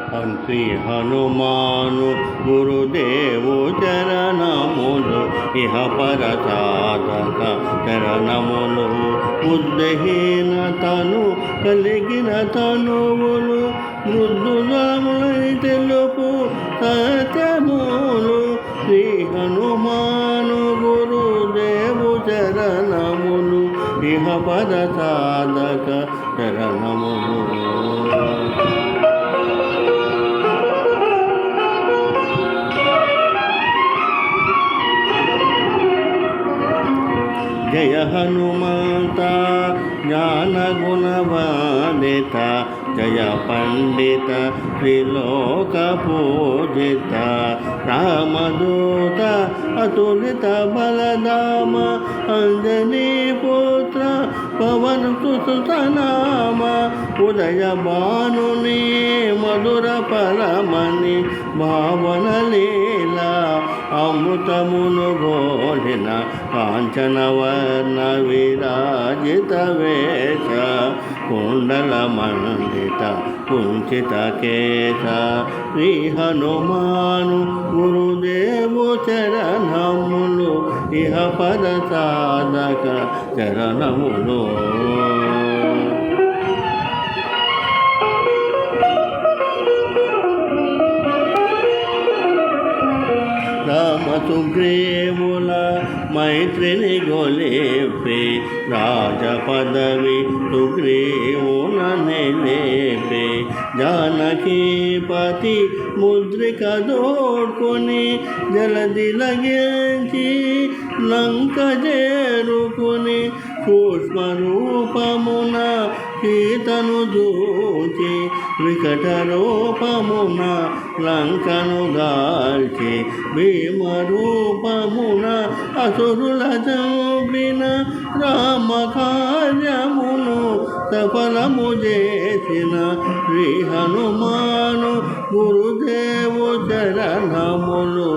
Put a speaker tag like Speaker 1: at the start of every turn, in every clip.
Speaker 1: శ్రీ హనుమాను గురుదేవు చరణములు ఇహ పర సాధక చరణములు బుద్ధిహీనతను కలిగిన తనువులు మృదులములై తెలుపు సత్యములు శ్రీ హనుమాను గురుదేవు చరణములు ఇహ పద సాధక చరణములు. జయ హనుమంత జ్ఞాన గుణవాదిత జయ పండిత త్రిలోక పూజిత రామదూత అతులిత బలధామ అంజనీ పుత్ర పవన సుతనామ ఉదయ భానుని మధుర పరమణి భావన లీలా అమృతమును గోలిన కాంచనవర్ణ విరాజిత వేష కుండల మండిత కుంచిత కేశ శ్రీ హనుమాను గురుదేవు చరణములు ఇహ పద సాధక చరణములు. రామ సుగ్రీవుల మైత్రిని గొలిపి రాజ పదవి సుగ్రీవున నిలిపి జానకీపతి ముద్రిక దోడ్కొని జలది లగించి లంక చేరుకుని సూక్ష్మ రూపమున సీతను దూచి వికట రూపమున లంకను దాల్చి భీమ రూపమున అసురుల చంపిన రామ కార్యమును సఫలము చేసిన శ్రీ హనుమాను గురుదేవు చరణములు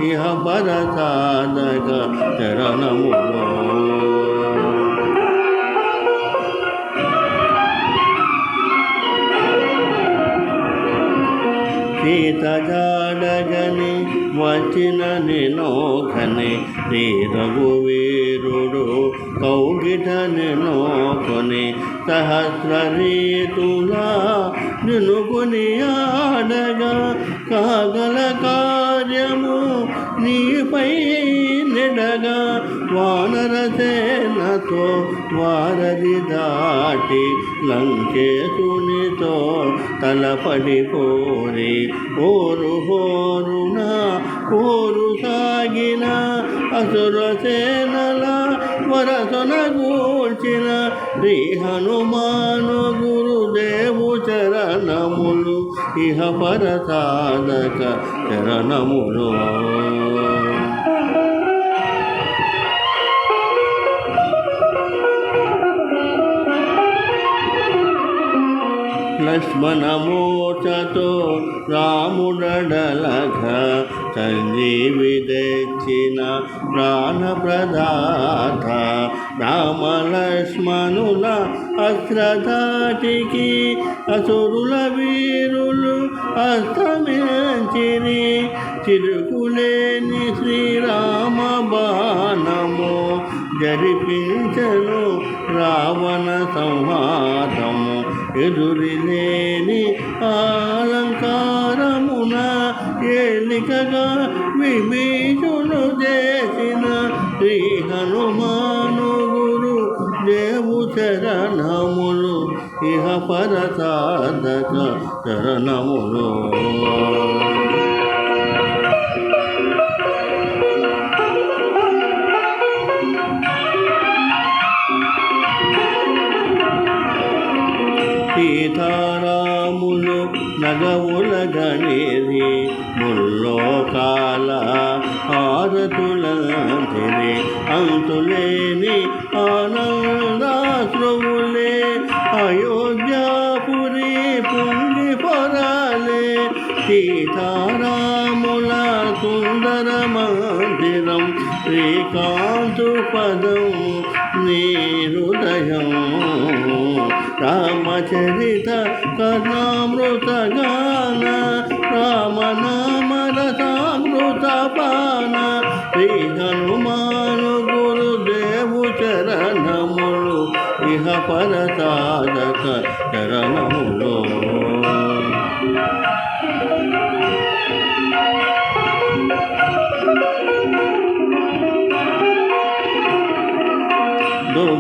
Speaker 1: ఇహ పద సాధక చరణములు. సీత జాడగని వచ్చిన నినోఖని శ్రీ రఘువీరుడు కౌగిట నినోకొని సహస్ర రీతులా నినుకొని ఆడగా కాగల కార్యము నీపై నిడగా వానర సేనతో వారధి దాటి లంకేశునితో తలపడిపోరి ఓరు హోరున కోరు సాగిన అసుర సేనల వరసన గూల్చిన శ్రీ హనుమాను గురుదేవు చరణములు ఇహ పర సాధక చరణములు. లక్ష్మణమూర్ఛతో రాముడలఘ సంజీవి తెచ్చిన ప్రాణప్రదాత రామలక్ష్మణుల అస్త్రధాటికి అసురుల వీరులు అస్తమించిరి చిరుకులేని శ్రీరామ బాణము జరిపించను రావణ సంహారము ఎదురిలేని అలంకారమున ఏలికగా విభీషుడు చేసిన శ్రీ హనుమాను గురు దేవు చరణములు ఇహ పర సాధక చరణములు. సీతారాములు నగవుల గణిరి ముల్లోకాల హారతులంటిరి అంతులేని ఆనందాశ్రువులే అయోధ్యాపురి పొంగి పొరాలే సీతారాముల సుందర మందిరం శ్రీకాంతు పదం నీ హృదయం రామచరిత కర్ణామృత గాన శ్రీ హనుమాను గురుదేవు చరణములు ఇహ పరసాధక చరణములో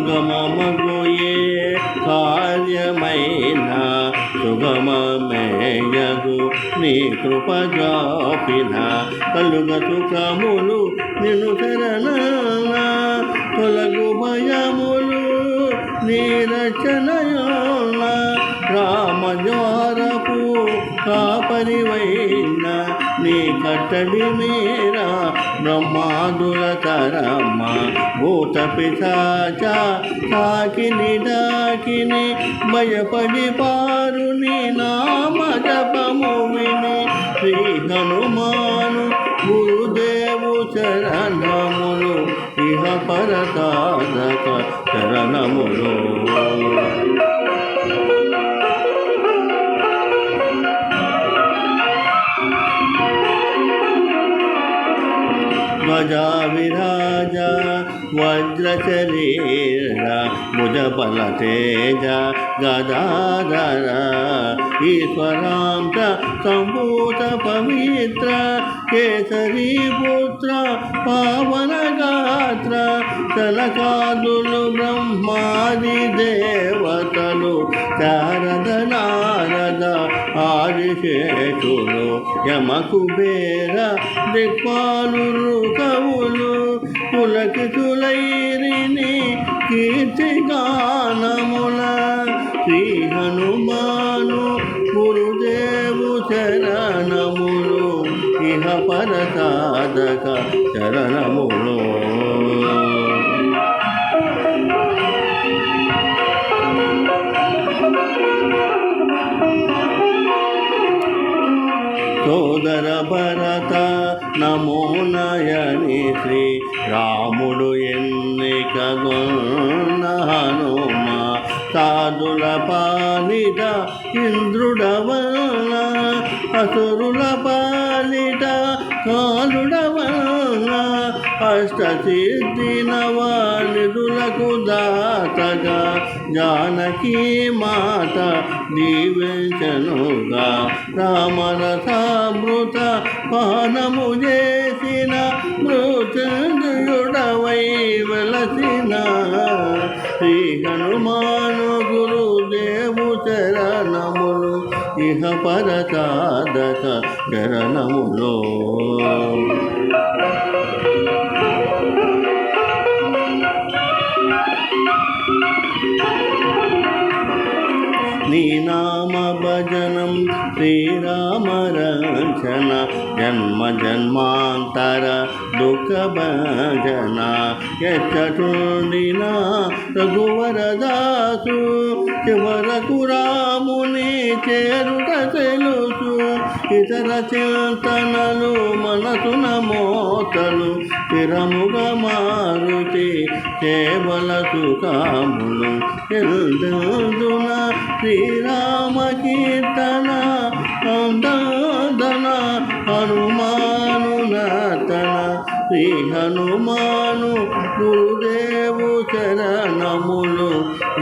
Speaker 1: దుర్గమమగుయే కార్యమైన సుగమమేయగు నీ కృప జాపిన కలుగ సుఖములు నిన్ను శరణ తొలగు భయములు నీ రచనయోన రామద్వారపు కాపరివైన నీ కట్టడి మీరా బ్రహ్మాదుల తరమ్మ భూత పిశాచ సాకిని డాకిని భయపడి పారు నీ నామ జపము విని శ్రీ హనుమాను గురుదేవు చరణములు ఇహ పరసాధక చరణములు ధ్వజా విరాజ వజ్రశరీర భుజబల తేజ గదాధర ఈశ్వరాంత సంభూత పవిత్ర కేసరీ పుత్ర పావన గాత్ర తలకాదులు బ్రహ్మాది దేవతలు శారద నారద ఆదిశేషులు యమకుబేర దిక్పాలు కవులు పులకితులైరిని కీర్తిగానముల శ్రీ హనుమాను గురుదేవు చరణములు ఇహ పరసాధక చరణములు సోదర భరత నమో నయని శ్రీ రాముడు ఎన్నికగొన్న హనుమ సాధుల పాలిట ఇంద్రుడవన అసురుల పాలిట కాలుడవన అష్టసిద్ధి నవనిధులకు దాతగా జానకీ మాత దీవించనుగా రామరసామృత పానము చేసిన మృత్యుంజయుడవై వెలసిన శ్రీ హనుమాను గురుదేవు చరణములు ఇహ పరసాధక చరణములో నీ నామ భజనం శ్రీరామ రక్షణ జన్మ జన్మాంతర దుఃఖ భజన ఎచ్చటుండిన రఘువరదాసు చివరకు రాముని చేరుట తెలుసు ఇతర చింతనలు మనసున మోతలు స్థిరముగా మారుతి కేవల సుఖములు ఎల్దున శ్రీరామ కీర్తన అందన హనుమాను నతన శ్రీ హనుమాను గురుదేవు చరణములు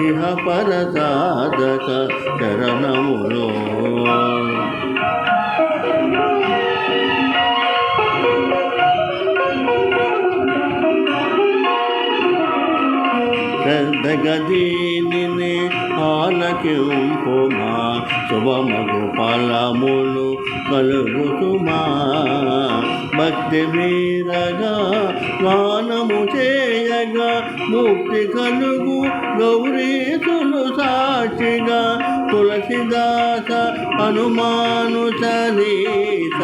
Speaker 1: ఇహ పరసాధక చరణములు శ్రద్ధగదీని ఆలకింపుమా శుభమగు ఫలములు కలుగుతుమా భక్తి మీరగా గానము చేయగా ముక్తి కలుగు గౌరీసులు సాక్షిగా తులసిదాస హనుమాను చలీస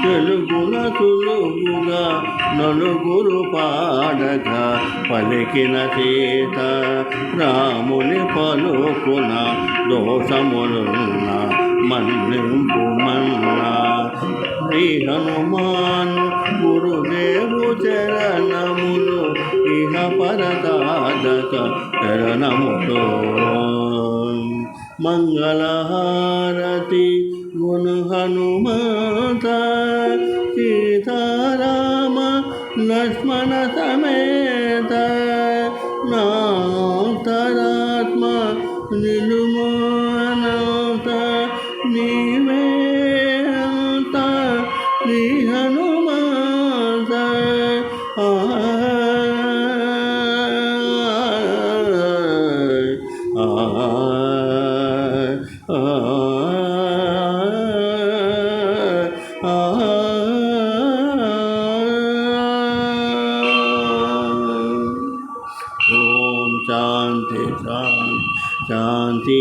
Speaker 1: తెలుగున సులుగుగా నలుగురు పాడగా పలికిన సీత రాముని పలుకున దోషములున్న మన్నింపు మన్నా శ్రీ హనుమాను గురుదేవు చరణములు ఇహ పరసాధక చరణములో మంగళహారతి గుణ హనుమత సీతారామ లక్ష్మణ సమేత నాంతరాత్మ నిలుమోనంత నీవే అంత శ్రీ హనుమంత ఓం శాంతి శాంతి శాంతి